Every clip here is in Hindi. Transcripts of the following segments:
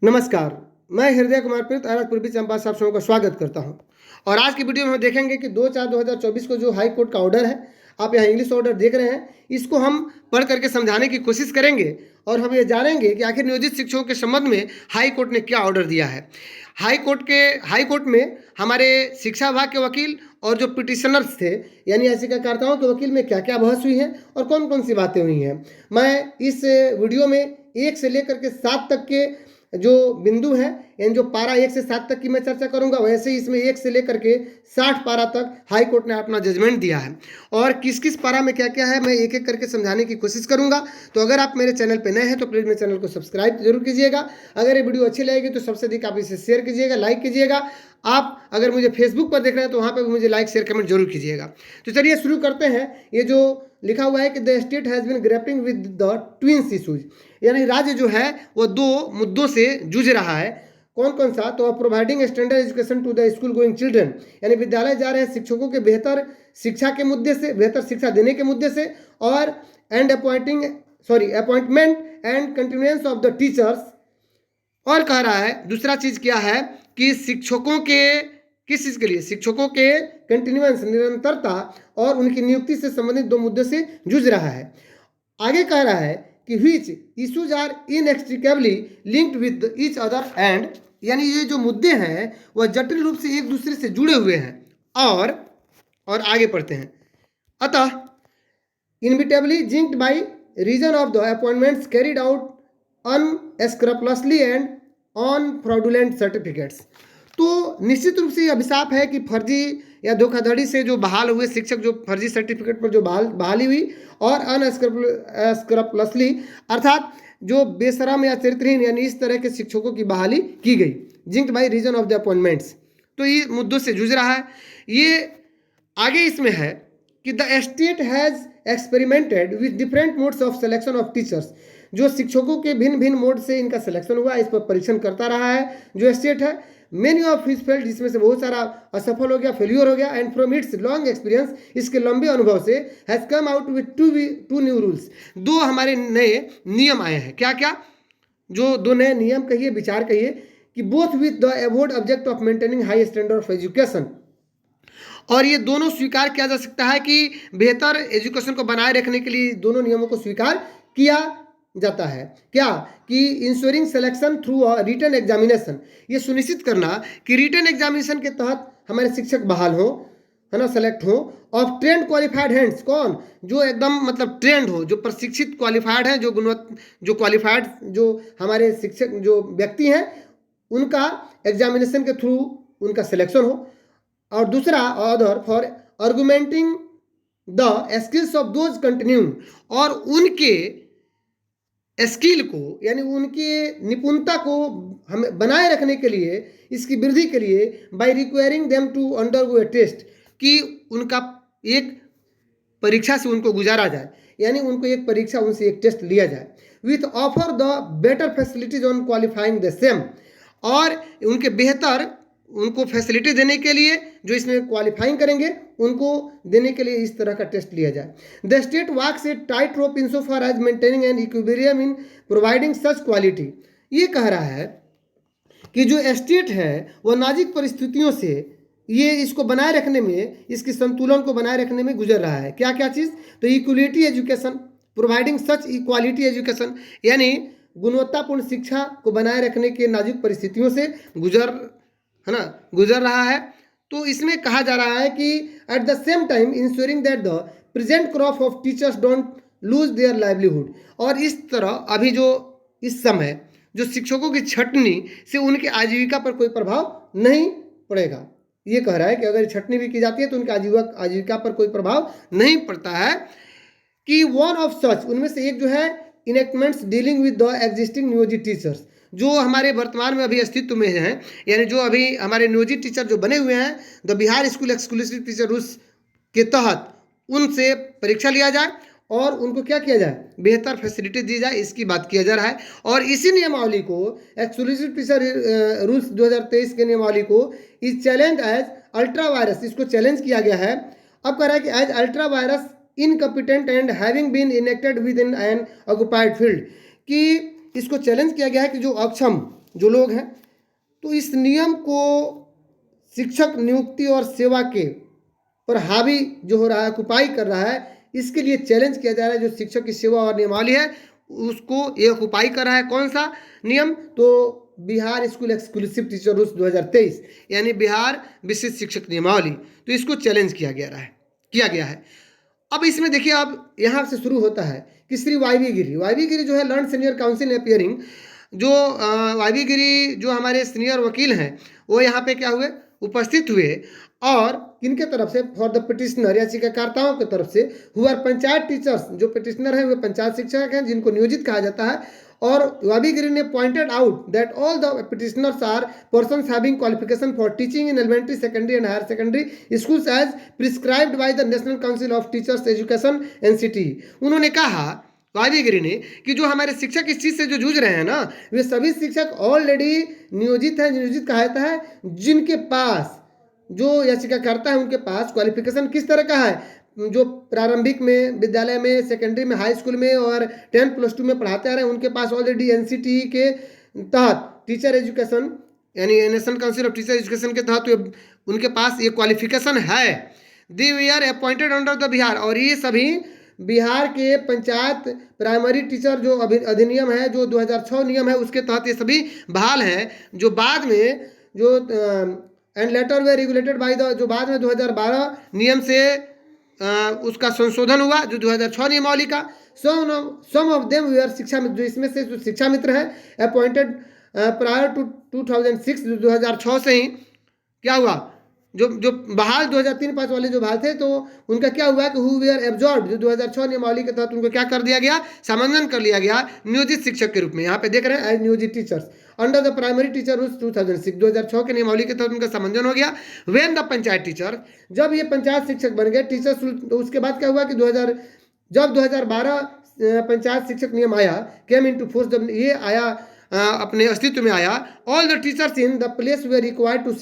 नमस्कार, मैं हृदय कुमार प्रीत आज पूर्वी चंपारण आप सबों का स्वागत करता हूं। और आज की वीडियो में हम देखेंगे कि 2/4/2024 को जो हाई कोर्ट का ऑर्डर है, आप यहाँ इंग्लिश ऑर्डर देख रहे हैं, इसको हम पढ़ करके समझाने की कोशिश करेंगे और हम ये जानेंगे कि आखिर नियोजित शिक्षकों के संबंध में हाई कोर्ट ने क्या ऑर्डर दिया है। हाई कोर्ट में हमारे शिक्षा विभाग के वकील और जो पिटिशनर्स थे यानी याचिकाकर्ताओं के वकील में क्या क्या बहस हुई है और कौन कौन सी बातें हुई हैं, मैं इस वीडियो में 1 से लेकर के 7 तक के जो बिंदु है यानी जो पारा 1 से 7 तक की मैं चर्चा करूंगा, वैसे ही इसमें 1 से लेकर के 60 पारा तक हाई कोर्ट ने अपना जजमेंट दिया है और किस किस पारा में क्या क्या है मैं एक एक करके समझाने की कोशिश करूंगा। तो अगर आप मेरे चैनल पे नए हैं तो प्लीज़ मेरे चैनल को सब्सक्राइब जरूर कीजिएगा। अगर ये वीडियो अच्छी लगेगी तो सबसे अधिक आप इसे शेयर कीजिएगा, लाइक कीजिएगा। आप अगर मुझे फेसबुक पर देख रहे हैं तो वहाँ पर भी मुझे लाइक शेयर कमेंट जरूर कीजिएगा। तो चलिए शुरू करते हैं। ये जो लिखा हुआ है कि the state has been grappling with the twins issues, यानी राज्य जो है वो 2 मुद्दों से जूझ रहा है। कौन कौन सा? तो providing standard education to the school going children, यानी विद्यालय जा रहे शिक्षकों के बेहतर शिक्षा के मुद्दे से, बेहतर शिक्षा देने के मुद्दे से, और appointment and continuance of the teachers. और कह रहा है दूसरा चीज क्या है कि शिक्षकों के किस चीज के लिए, शिक्षकों के कंटिन्यूएंस निरंतरता और उनकी नियुक्ति से संबंधित 2 मुद्दों से जूझ रहा है। आगे कह रहा है कि which issues are inextricably linked with each other and, यानी ये जो मुद्दे हैं वह जटिल रूप से एक दूसरे से जुड़े हुए हैं। और आगे पढ़ते हैं। अतः inevitably linked by reason of the appointments carried out unscrupulously and on fraudulent certificates, तो निश्चित रूप से यह अभिशाप है कि फर्जी या धोखाधड़ी से जो बहाल हुए शिक्षक, जो फर्जी सर्टिफिकेट पर जो बहाली हुई, और अनस्क्रपलसली अर्थात जो बेशरम या चरित्रहीन यानी इस तरह के शिक्षकों की बहाली की गई, jinxed by reason of the appointments. तो ये मुद्दों से जूझ रहा है। ये आगे इसमें है कि the state has experimented with different modes of selection of teachers, जो शिक्षकों के भिन्न भिन्न मोड से इनका सिलेक्शन हुआ, इस पर परीक्षण करता रहा है जो स्टेट है। मेनी ऑफ हिज फेल्ड, जिसमें से बहुत सारा असफल हो गया, फेल्यूर हो गया। And from its long experience, इसके लंबे अनुभव से, has come out with two new rules, 2 हमारे नए नियम आए हैं। क्या क्या? जो 2 नए नियम कहिए, विचार कहिए, कि बोथ विद द अबोर्ड object of maintaining high standard of education, और ये दोनों स्वीकार किया जा सकता है कि बेहतर एजुकेशन को बनाए रखने के लिए दोनों नियमों को स्वीकार किया जाता है। क्या? कि ensuring selection through written examination, ये सुनिश्चित करना कि रिटन एग्जामिनेशन के तहत हमारे शिक्षक बहाल हो, है ना, सेलेक्ट हो, ऑफ ट्रेंड क्वालिफाइड हैंड्स, कौन? जो एकदम मतलब ट्रेंड हो, जो प्रशिक्षित क्वालिफाइड हैं, जो क्वालिफाइड जो हमारे शिक्षक जो व्यक्ति हैं उनका एग्जामिनेशन के थ्रू उनका सिलेक्शन हो। और दूसरा order for augmenting the skills of those continuing, और उनके स्किल को यानी उनकी निपुणता को हमें बनाए रखने के लिए, इसकी वृद्धि के लिए, by requiring them to undergo a test, कि उनका एक परीक्षा से उनको गुजारा जाए, यानी उनको एक परीक्षा, उनसे एक टेस्ट लिया जाए, with offer the better facilities on qualifying the same, और उनके बेहतर उनको फैसिलिटी देने के लिए जो इसमें क्वालिफाइंग करेंगे उनको देने के लिए इस तरह का टेस्ट लिया जाए। The state walks a tight rope in so far as maintaining an equilibrium in providing such quality. ये कह रहा है कि जो स्टेट है वह नाजुक परिस्थितियों से ये इसको बनाए रखने में, इसके संतुलन को बनाए रखने में गुजर रहा है। क्या क्या चीज़? तो equality education, providing such equality education, यानी गुणवत्तापूर्ण शिक्षा को बनाए रखने के नाजुक परिस्थितियों से गुजर रहा है। तो इसमें कहा जा रहा है कि at the same time ensuring that the present crop of teachers don't lose their livelihood, और इस तरह अभी जो इस समय जो शिक्षकों की छटनी से उनकी आजीविका पर कोई प्रभाव नहीं पड़ेगा। ये कह रहा है कि अगर छटनी भी की जाती है तो उनकी आजीविका पर कोई प्रभाव नहीं पड़ता है। कि वन ऑफ सच, उनमें से एक जो है इनेक्टमेंट्स डीलिंग विद द एग्जिस्टिंग नियोजित टीचर्स, जो हमारे वर्तमान में अभी अस्तित्व में हैं, यानी जो अभी हमारे नियोजित टीचर जो बने हुए हैं, the Bihar school exclusive teacher rules के तहत उनसे परीक्षा लिया जाए और उनको क्या किया जाए, बेहतर फैसिलिटी दी जाए, इसकी बात किया जा रहा है। और इसी नियमावली को, एक्सक्लूसिव टीचर रूल्स 2023 के नियमावली को इस चैलेंज एज अल्ट्रा वायरस, इसको चैलेंज किया गया है। अब कह रहा है कि as ultra vires incompetent and having been enacted within an occupied field, कि इसको चैलेंज किया गया है कि जो अक्षम जो लोग हैं, तो इस नियम को शिक्षक नियुक्ति और सेवा के पर हावी जो हो रहा है, ऑक्युपाई कर रहा है, इसके लिए चैलेंज किया जा रहा है। जो शिक्षक की सेवा और नियमावली है उसको ये ऑक्युपाई कर रहा है। कौन सा नियम? तो Bihar school exclusive teacher rules 2023, यानी बिहार विशिष्ट शिक्षक नियमावली। तो इसको चैलेंज किया गया है। अब इसमें देखिए, अब यहाँ से शुरू होता है कि श्री वाई गिरी जो है लर्न सीनियर काउंसिल अपियरिंग, जो वाई गिरी जो हमारे सीनियर वकील हैं, वो यहाँ पे क्या हुए, उपस्थित हुए, और किनके तरफ से? फॉर द पिटिशनर, याचिकाकर्ताओं की तरफ से, हु आर पंचायत टीचर्स, जो पिटिशनर हैं वे पंचायत शिक्षक हैं जिनको नियोजित कहा जाता है। और वाबी गिरी ने pointed out that all the petitioners are persons having qualification for teaching in elementary, secondary and higher secondary schools as prescribed by the national council of teachers education NCT. उन्होंने कहा, वाबी गिरी ने, कि जो हमारे शिक्षक इस चीज़ से जो जूझ रहे हैं ना, वे सभी शिक्षक ऑलरेडी नियोजित हैं, नियोजित कहा जाता है, जिनके पास, जो याचिकाकर्ता है उनके पास क्वालिफिकेशन किस तरह का है? जो प्रारंभिक में विद्यालय में, सेकेंडरी में, हाई स्कूल में और 10+2 में पढ़ाते आ रहे हैं, उनके पास ऑलरेडी एनसीटी के तहत टीचर एजुकेशन, यानी national council of teacher education के तहत उनके पास ये क्वालिफिकेशन है। They we are appointed under the Bihar, और ये सभी बिहार के पंचायत प्राइमरी टीचर जो अधिनियम है, जो 2006 नियम है, उसके तहत ये सभी बहाल हैं। जो बाद में जो and later way regulated by the, जो बाद में 2012 नियम से उसका संशोधन हुआ, जो 2006 नियमावली का। सम ऑफ देम वेयर शिक्षा मित्र, जो इसमें से जो शिक्षा मित्र है अपॉइंटेड प्रायर टू 2006, 2006 से ही क्या हुआ, जो बहाल 2003-5 वाले जो बहाल थे, तो उनका क्या हुआ कि हु वेयर एब्जॉर्ब, जो 2006 नियमावली के तहत उनको क्या कर दिया गया, समांजन कर लिया गया नियोजित शिक्षक के रूप में। यहाँ पे देख रहे हैं एज नियोजित teachers under the primary teacher rules 2006, 2006 के नियमावली के तहत उनका समांजन हो गया। वेन द पंचायत टीचर, जब ये पंचायत शिक्षक बन गए टीचर्स, तो उसके बाद क्या हुआ कि जब 2012 पंचायत शिक्षक नियम आया, केम इनटू फोर्स, जब ये आया अपने अस्तित्व में आया, all the teachers in the place they required to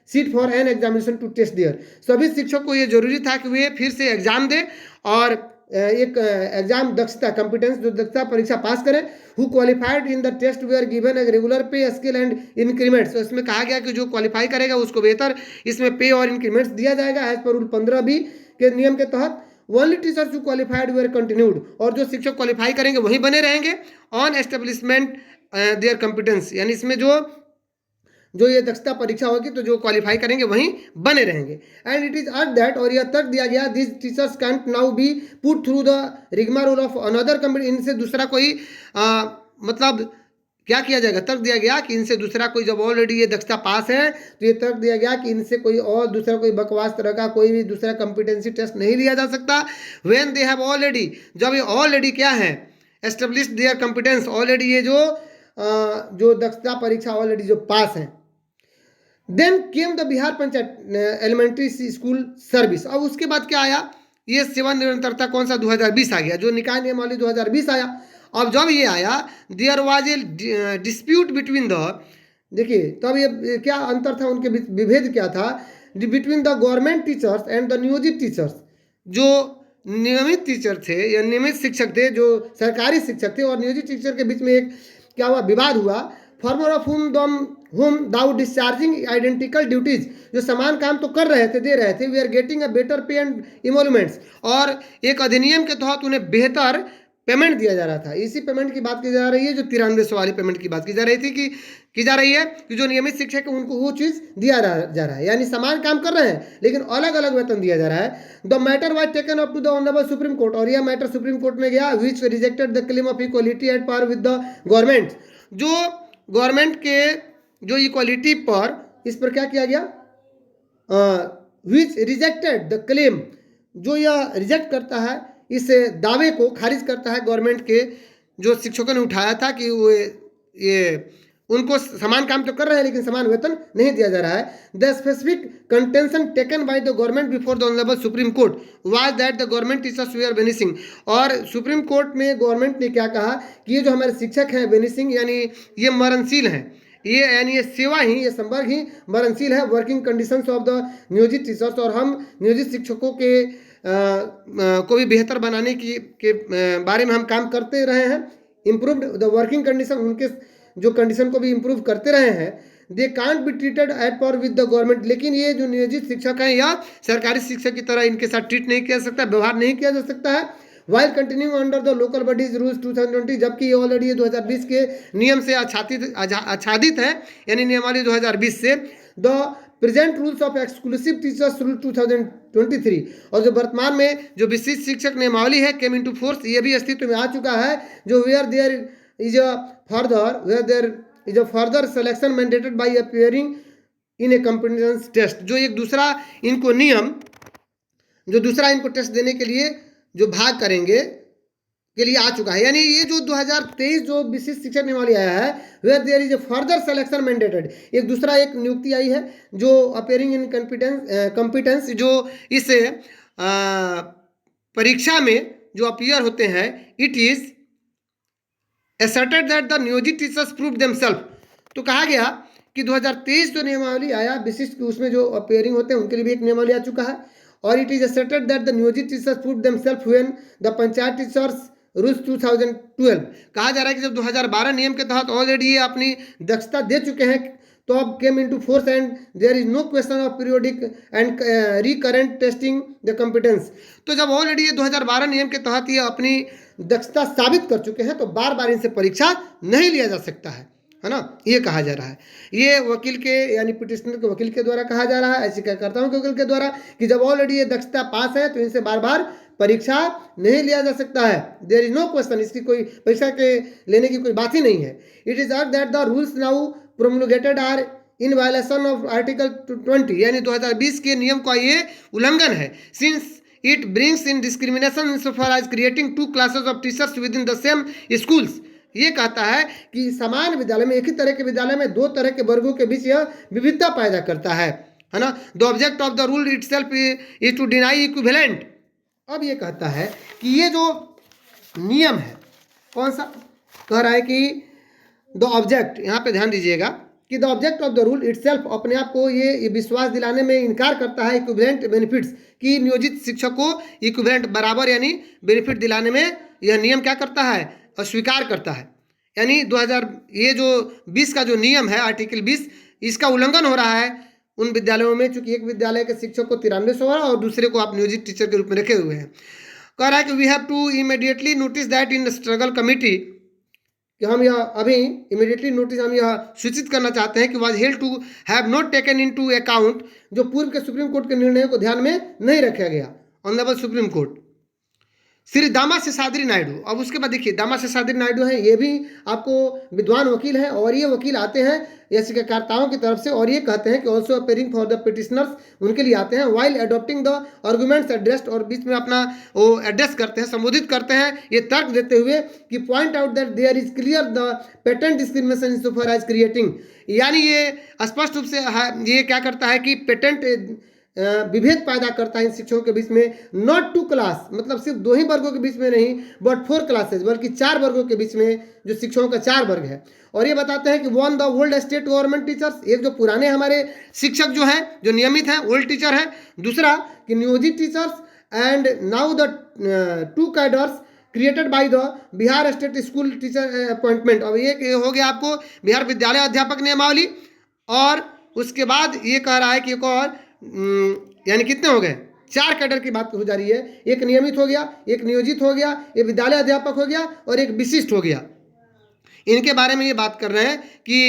sit for an examination to test their, सभी शिक्षक को ये जरूरी था कि वे फिर से एग्जाम दें और एक एग्जाम दक्षता, कॉम्पिटेंस, जो दक्षता परीक्षा पास करें। Who qualified in the test they are given a regular pay scale and increments, तो इसमें कहा गया कि जो क्वालिफाई करेगा उसको बेहतर इसमें पे और इंक्रीमेंट्स दिया जाएगा एज पर रूल 15B के नियम के तहत। ओनली टीचर्स जो क्वालिफाइड वे आर कंटिन्यूड, और जो शिक्षक क्वालिफाई करेंगे वहीं बने रहेंगे ऑन एस्टेब्लिशमेंट देयर कॉम्पिटेंस, यानी इसमें जो ये दक्षता परीक्षा होगी तो जो क्वालिफाई करेंगे वहीं बने रहेंगे। And it is urged that, और यह तर्क दिया गया, this teachers can't now be put through the rigmarole of another competence, इनसे दूसरा कोई मतलब क्या किया जाएगा, तर्क दिया गया कि इनसे दूसरा कोई, जब ऑलरेडी ये दक्षता पास है तो ये तर्क दिया गया कि इनसे कोई और दूसरा कोई बकवास तरह का कोई भी दूसरा कॉम्पिटेंसी टेस्ट नहीं लिया जा सकता। व्हेन दे हैव ऑलरेडी, जब ये ऑलरेडी क्या है, एस्टेब्लिश देयर कॉम्पिटेंस, ऑलरेडी ये जो दक्षता परीक्षा ऑलरेडी जो पास है। Then came the Bihar panchayat elementary school service, अब उसके बाद क्या आया, ये सेवा निरंतरता कौन सा, 2020 आ गया, जो निकाय नियमावली 2020 आया। अब जब ये आया, there was a dispute between the, देखिए तब ये क्या अंतर था, उनके विभेद क्या था, between the government teachers and the नियोजित टीचर्स, जो नियमित टीचर थे या नियमित शिक्षक थे, जो सरकारी शिक्षक थे, और नियोजित टीचर के बीच में एक क्या हुआ, विवाद हुआ। Farmer of whom thou discharging identical duties, जो समान काम तो कर रहे थे, दे रहे थे, we are getting a better pay and emoluments, और एक अधिनियम के तहत उन्हें बेहतर पेमेंट दिया जा रहा था। इसी पेमेंट की बात की जा रही है, जो 9300 वाली पेमेंट की बात की जा रही थी की जा रही है कि जो नियमित शिक्षक है उनको वो चीज़ दिया जा रहा है, यानी समान काम कर रहे हैं लेकिन अलग अलग वेतन दिया जा रहा है। The matter was taken up to the honourable supreme court, और यह मैटर सुप्रीम कोर्ट में गया, which rejected the claim of equality at par with the government, जो गवर्नमेंट के जो इक्वालिटी पर, इस पर क्या किया गया, विच रिजेक्टेड द क्लेम, जो यह रिजेक्ट करता है, इस दावे को खारिज करता है गवर्नमेंट के जो शिक्षकों ने उठाया था कि वो ये उनको समान काम तो कर रहे हैं लेकिन समान वेतन नहीं दिया जा रहा है। The specific contention taken by the government before the honourable supreme court was that the government teachers were are vanishing, और सुप्रीम कोर्ट में गवर्नमेंट ने क्या कहा कि ये जो हमारे शिक्षक हैं वेनिसिंग, यानी ये मरणशील हैं, ये यानी ये सेवा ही, ये संवर्ग ही मरणशील है, वर्किंग कंडीशंस ऑफ द नियोजित टीचर्स, और हम नियोजित शिक्षकों के को भी बेहतर बनाने के बारे में हम काम करते रहे हैं। इम्प्रूव्ड द वर्किंग कंडीशन, उनके जो कंडीशन को भी इम्प्रूव करते रहे हैं, they can't be treated at पर विद द गवर्नमेंट, लेकिन ये जो नियोजित शिक्षक हैं या सरकारी शिक्षक की तरह इनके साथ ट्रीट नहीं किया जा सकता, व्यवहार नहीं किया जा सकता है। While continue under the local bodies rules 2020, जबकि ये ऑलरेडी 2020 के नियम से आच्छादित है, यानी नियमावली 2020 से। The present rules of exclusive teachers rule 2023, और जो वर्तमान में जो विशिष्ट शिक्षक नियमावली है केम इनटू फोर्स, ये भी अस्तित्व में आ चुका है, जो where there is a further selection mandated by appearing in a competence test, जो एक दूसरा इनको नियम, जो दूसरा इनको टेस्ट देने के लिए जो भाग करेंगे के लिए आ चुका है। यानी ये जो 2023 जो विशिष्ट शिक्षक नियमावली आया है, where there is a further selection mandated, एक दूसरा एक नियुक्ति आई है जो अपीयरिंग इन कॉम्पिटेंस, जो इस परीक्षा में जो अपीयर होते हैं, it is asserted that the नियोजित टीचर्स प्रूव देमसेल्फ। तो कहा गया कि 2023 जो नियमावली आया विशिष्ट, उसमें जो अपीयरिंग होते हैं उनके लिए भी एक नियमावली आ चुका है, और it is asserted that the नियोजित teachers prove themselves when the panchayat teachers rules 2012। कहा जा रहा है कि जब 2012 नियम के तहत ऑलरेडी ये अपनी दक्षता दे चुके हैं, तो अब came into force and there is no question of periodic and recurrent testing the competence. तो जब ऑलरेडी ये 2012 नियम के तहत ये अपनी दक्षता साबित कर चुके हैं, तो बार बार इनसे परीक्षा नहीं लिया जा सकता है ना, ये कहा जा रहा है। ये वकील के यानी पिटिशनर के वकील के द्वारा कहा जा रहा है, याचिकाकर्ताओं के वकील के द्वारा, कि जब ऑलरेडी ये दक्षता पास है तो इनसे बार बार परीक्षा नहीं लिया जा सकता है। देयर इज नो क्वेश्चन, इसकी कोई परीक्षा के लेने की कोई बात ही नहीं है। It is urged that the rules now promulgated are in violation of article 20, यानी 2020 के नियम का ये उल्लंघन है, since it brings in discrimination in so far as creating two classes of teachers within the same schools. ये कहता है कि समान विद्यालय में, एक ही तरह के विद्यालय में दो तरह के वर्गों के बीच यह विविधता पैदा करता है ना। The object of the rule itself is to deny equivalent. अब ये कहता है कि ये जो नियम है, कौन सा कह रहा है कि द ऑब्जेक्ट, यहाँ पे ध्यान दीजिएगा कि the object of the rule itself अपने आप को ये विश्वास दिलाने में इनकार करता है इक्विवेलेंट बेनिफिट्स, कि नियोजित शिक्षक को इक्विवेलेंट बराबर यानी बेनिफिट दिलाने में यह नियम क्या करता है, अस्वीकार करता है। यानी 2020 का जो नियम है आर्टिकल 20, इसका उल्लंघन हो रहा है उन विद्यालयों में, चूंकि एक विद्यालय के शिक्षक को 9300 हो रहा है और दूसरे को आप नियोजित टीचर के रूप में रखे हुए हैं। कह रहा है कि we have to immediately notice that in struggle committee, कि हम यह अभी इमीडिएटली नोटिस हम यह सूचित करना चाहते हैं कि was held to have not taken into account, जो पूर्व के सुप्रीम कोर्ट के निर्णयों को ध्यान में नहीं रखा गया, ऑनरेबल सुप्रीम कोर्ट श्री दामा शेषाद्री नायडू। अब उसके बाद देखिए दामा शेषाद्री नायडू हैं, ये भी आपको विद्वान वकील हैं, और ये वकील आते हैं याचिकाकर्ताओं की तरफ से, और ये कहते हैं कि also appearing for the petitioners, उनके लिए आते हैं, while adopting the arguments addressed, और बीच में अपना वो एड्रेस करते हैं, संबोधित करते हैं, ये तर्क देते हुए कि point out that there is clear the patent discrimination in so far as creating, यानी ये स्पष्ट रूप से ये क्या करता है कि पेटेंट विभेद पैदा करता है इन शिक्षकों के बीच में, नॉट टू क्लास, मतलब सिर्फ दो ही वर्गों के बीच में नहीं, बट 4 क्लासेज, बल्कि 4 वर्गों के बीच में जो शिक्षकों का 4 वर्ग है। और ये बताते हैं कि one the old state government teachers, एक जो पुराने हमारे शिक्षक जो हैं, जो नियमित हैं, ओल्ड टीचर हैं, दूसरा कि नियोजित teachers, and now the 2 cadres created by the Bihar state school teacher appointment. अब ये हो गया आपको बिहार विद्यालय अध्यापक नियमावली, और उसके बाद ये कह रहा है कि एक और यानी कितने हो गए, 4 कैडर की बात हो जा रही है, एक नियमित हो गया, एक नियोजित हो गया, एक विद्यालय अध्यापक हो गया, और एक विशिष्ट हो गया। इनके बारे में ये बात कर रहे हैं कि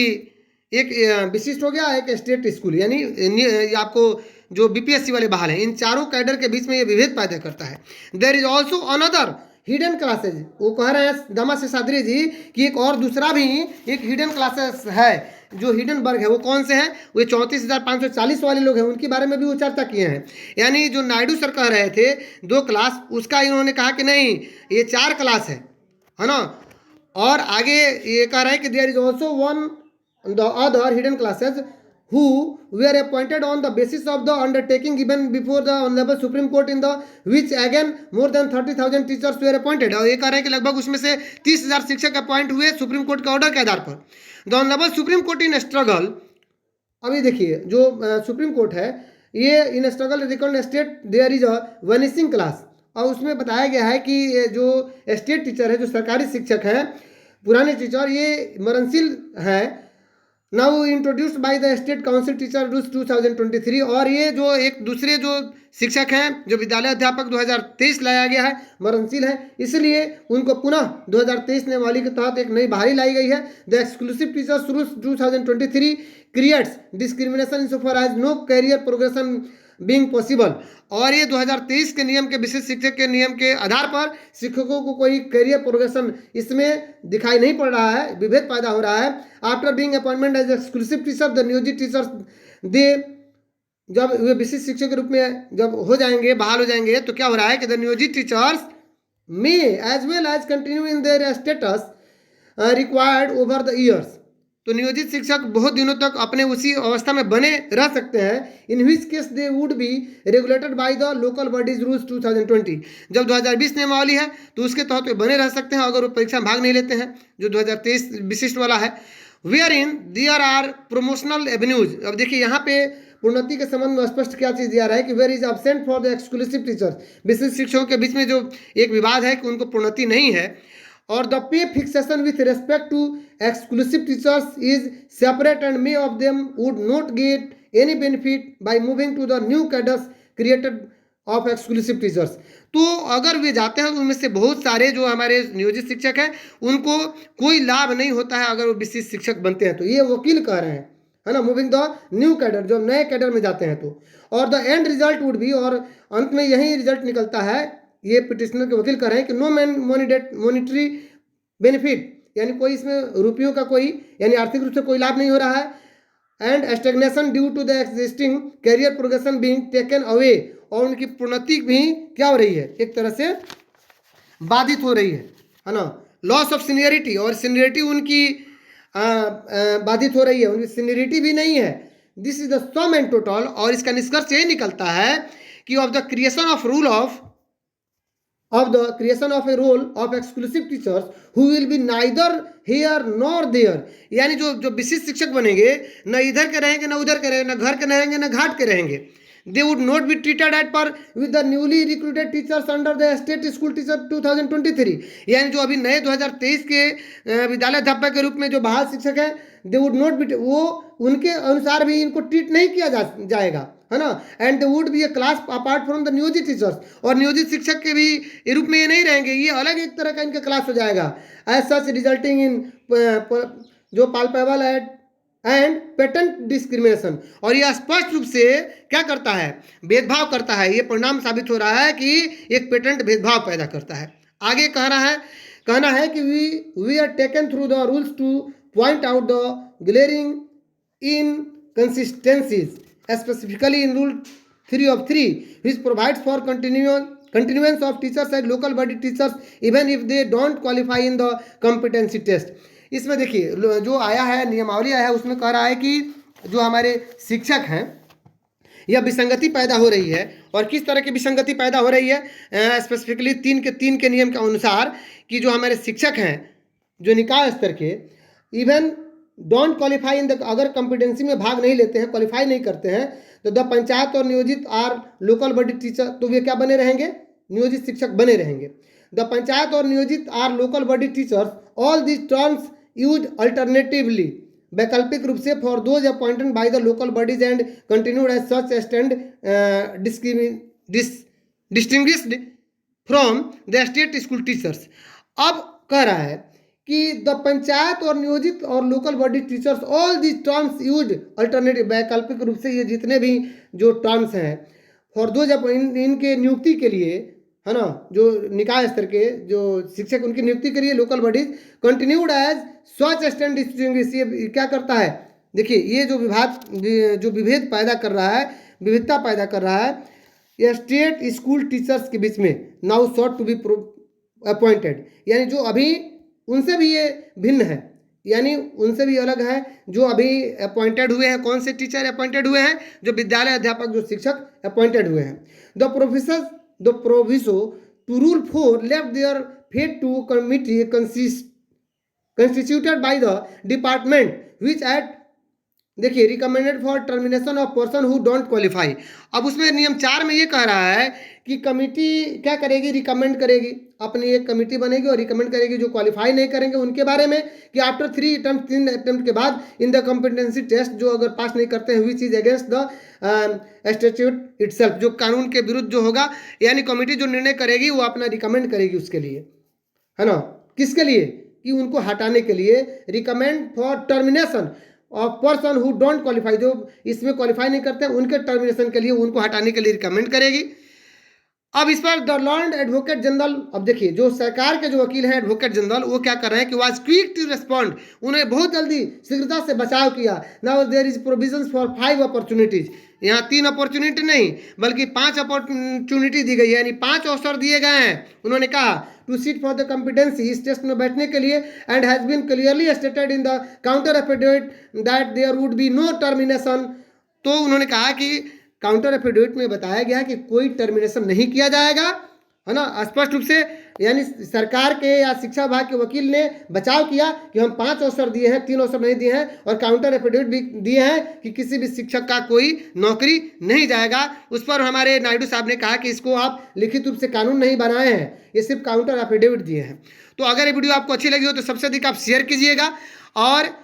एक विशिष्ट हो गया, एक स्टेट स्कूल, यानी आपको जो बीपीएससी वाले बहाल हैं, इन चारों कैडर के बीच में ये विभेद पैदा करता है। There is also another hidden classes, वो कह रहे हैं दामा शेषाद्री जी कि एक और दूसरा भी एक हिडन क्लासेस है, जो हिडन वर्ग है वो कौन से हैं, वो 34,540 वाले लोग हैं, उनके बारे में भी वो चर्चा किए हैं। यानी जो नायडू सर कह रहे थे 2 क्लास, उसका इन्होंने कहा कि नहीं, ये 4 क्लास है ना। और आगे ये कह रहे हैं कि there is also one the other hidden classes who were appointed on the basis of the undertaking given before the honorable Supreme Court in the which again more than 30,000 teachers were appointed। और ये कह रहे हैं कि लगभग उसमें से 30,000 शिक्षक अपॉइंट हुए सुप्रीम कोर्ट के ऑर्डर के आधार पर। The honourable supreme court in struggle, अभी देखिए जो सुप्रीम कोर्ट है, ये in struggle record state there is a vanishing class, और उसमें बताया गया है कि जो स्टेट टीचर है, जो सरकारी शिक्षक हैं, पुराने टीचर ये मरणशील हैं। Now introduced by the state council teacher rules 2023, और ये जो एक दूसरे जो शिक्षक हैं जो विद्यालय अध्यापक 2023 लाया गया है मरणशील है, इसलिए उनको पुनः 2023 नियमावली के तहत एक नई बहाली लाई गई है। The exclusive teachers rules 2023 creates discrimination in so far as no career progression being possible, और ये 2023 के नियम के विशेष शिक्षक के नियम के आधार पर शिक्षकों को कोई करियर प्रोग्रेशन इसमें दिखाई नहीं पड़ रहा है, विभेद पैदा हो रहा है। After being appointment as exclusive teacher the नियोजित टीचर्स दे, जब वे विशेष शिक्षक के रूप में जब हो जाएंगे, बहाल हो जाएंगे, तो क्या हो रहा है कि द नियोजित teachers may as well as continue in their status required over the years, तो नियोजित शिक्षक बहुत दिनों तक अपने उसी अवस्था में बने रह सकते हैं। In which case they would be regulated by the local bodies rules 2020, जब 2020 नियमावली है तो उसके तहत वे बने रह सकते हैं अगर वो परीक्षा में भाग नहीं लेते हैं, जो 2023 विशिष्ट वाला है। Where in there are promotional avenues, अब देखिए यहाँ पे प्रोन्नति के संबंध में स्पष्ट क्या चीज़ दिया रहा है कि where is absent for the exclusive teachers, विशेष शिक्षकों के बीच में जो एक विवाद है कि उनको प्रोन्नति नहीं है, और the pay fixation with respect to exclusive teachers is separate and many of them would not get any benefit by moving to the new cadres created of exclusive teachers। तो अगर वे जाते हैं तो उनमें से बहुत सारे जो हमारे नियोजित शिक्षक हैं उनको कोई लाभ नहीं होता है अगर वो विशेष शिक्षक बनते हैं, तो ये वकील कह रहे हैं, है ना, मूविंग द न्यू कैडर, जो नए कैडर में जाते हैं तो, और the end result would be, और अंत में यही रिजल्ट निकलता है, ये पिटिशनर के वकील कह रहे हैं कि नो मॉनिटरी बेनिफिट, यानी कोई इसमें रुपयों का कोई यानी आर्थिक रूप से कोई लाभ नहीं हो रहा है। And stagnation due to the existing career progression being taken away, और उनकी प्रोन्नति भी क्या हो रही है, एक तरह से बाधित हो रही है ना। लॉस ऑफ सीनियरिटी, और सीनियरिटी उनकी बाधित हो रही है, उनकी सीनियरिटी भी नहीं है। This is the sum and total, और इसका निष्कर्ष ये निकलता है कि of the creation of rule of the creation of a role of exclusive teachers who will be neither here nor there, यानी जो विशिष्ट शिक्षक बनेंगे न इधर के रहेंगे न उधर के रहेंगे, न घर के रहेंगे न घाट के रहेंगे। they would not be treated at par with the newly recruited teachers under the state school teacher 2023, यानी जो अभी नए 2023 के विद्यालय अध्यापक के रूप में जो बहाल शिक्षक हैं, they would not be, वो उनके अनुसार भी इनको ट्रीट नहीं किया जाएगा, है ना। And they would B A class apart from the नियोजित टीचर्स, और नियोजित शिक्षक के भी रूप में ये नहीं रहेंगे, ये अलग एक तरह का इनका क्लास हो जाएगा। एज सच रिजल्टिंग इन जो पाल्पेबल एंड पेटेंट डिस्क्रिमिनेशन, और यह स्पष्ट रूप से क्या करता है, भेदभाव करता है। ये परिणाम साबित हो रहा है कि एक पेटेंट भेदभाव पैदा करता है। आगे कहना है कि we are taken through the rules to point out the glaring inconsistencies, specifically in Rule 3 of 3, which provides for continuance of teachers as local body teachers even if they don't qualify in the competency test। इसमें देखिए जो आया है नियमावली आया है उसमें कह रहा है कि जो हमारे शिक्षक हैं यह विसंगति पैदा हो रही है, और किस तरह की विसंगति पैदा हो रही है, स्पेसिफिकली 3 के नियम के अनुसार कि जो हमारे शिक्षक हैं जो निकाय स्तर के even don't qualify in the, अगर कॉम्पिटेंसी में भाग नहीं लेते हैं, क्वालिफाई नहीं करते हैं, तो द पंचायत और नियोजित आर लोकल बॉडी टीचर, तो वे क्या बने रहेंगे, नियोजित शिक्षक बने रहेंगे। द पंचायत और नियोजित are local body teachers, all this terms use alternatively, वैकल्पिक रूप से for those appointed by the local bodies and continued as such stand distinguished from the state school teachers. अब कह रहा है कि द पंचायत और नियोजित और local body teachers, all this terms use alternative, वैकल्पिक रूप से ये जितने भी जो टर्म्स हैं फॉर दो, जब इनके नियुक्ति के लिए, है ना, जो निकाय स्तर के जो शिक्षक उनकी नियुक्ति के लिए local bodies continued as such stand distinguish, ये क्या करता है, देखिए ये जो विभेद पैदा कर रहा है, विविधता पैदा कर रहा है, ये स्टेट स्कूल टीचर्स के बीच में now sought to be appointed, यानी जो अभी उनसे भी ये भिन्न है, यानी उनसे भी अलग है जो अभी अपॉइंटेड हुए हैं। कौन से टीचर अपॉइंटेड हुए हैं, जो विद्यालय अध्यापक जो शिक्षक अपॉइंटेड हुए हैं। The proviso to rule 4 left their fate to committee constituted by the department which at, देखिए, recommended for termination of person who don't qualify. अब उसमें नियम 4 में ये कह रहा है कि कमिटी क्या करेगी, रिकमेंड करेगी, अपनी एक कमेटी बनेगी और रिकमेंड करेगी जो क्वालिफाई नहीं करेंगे उनके बारे में कि आफ्टर 3 अटेम्प्ट के बाद इन द कॉम्पिटेंसी टेस्ट जो अगर पास नहीं करते हैं which is against the statute itself, जो कानून के विरुद्ध जो होगा, यानी कमेटी जो निर्णय करेगी वो अपना रिकमेंड करेगी उसके लिए, है ना, किसके लिए कि उनको हटाने के लिए, recommend for termination of person who don't qualify, जो इसमें क्वालिफाई नहीं करते उनके टर्मिनेशन के लिए, उनको हटाने के लिए रिकमेंड करेगी। अब इस पर द लॉर्ड एडवोकेट जनरल, अब देखिए जो सरकार के जो वकील हैं एडवोकेट जनरल, वो क्या कर रहे हैं कि वाज क्विक टू रिस्पॉन्ड, उन्होंने बहुत जल्दी शीघ्रता से बचाव किया। Now there is provisions for 5 opportunities, यहाँ 3 अपॉर्चुनिटी नहीं बल्कि 5 अपॉर्चुनिटी दी गई है, यानी 5 अवसर दिए गए हैं। उन्होंने कहा to sit for the competency, इस टेस्ट में बैठने के लिए, and has been clearly stated in the counter affidavit that there would be no termination. तो उन्होंने कहा कि काउंटर एफिडेविट में बताया गया कि कोई टर्मिनेशन नहीं किया जाएगा, है ना, स्पष्ट रूप से, यानी सरकार के या शिक्षा विभाग के वकील ने बचाव किया कि हम 5 अवसर दिए हैं, 3 अवसर नहीं दिए हैं, और काउंटर एफिडेविट भी दिए हैं कि किसी भी शिक्षक का कोई नौकरी नहीं जाएगा। उस पर हमारे नायडू साहब ने कहा कि इसको आप लिखित रूप से कानून नहीं बनाए हैं, ये सिर्फ काउंटर एफिडेविट दिए हैं। तो अगर ये वीडियो आपको अच्छी लगी हो तो सबसे अधिक आप शेयर कीजिएगा, और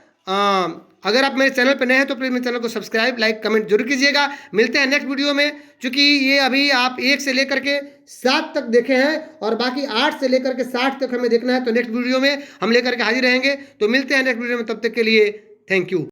अगर आप मेरे चैनल पर नए हैं तो प्लीज़ मेरे चैनल को सब्सक्राइब, लाइक, कमेंट जरूर कीजिएगा। मिलते हैं नेक्स्ट वीडियो में, क्योंकि ये अभी आप 1 से लेकर के 7 तक देखे हैं और बाकी 8 से लेकर के 60 तक हमें देखना है, तो नेक्स्ट वीडियो में हम लेकर के हाजिर रहेंगे। तो मिलते हैं नेक्स्ट वीडियो में, तब तक के लिए थैंक यू।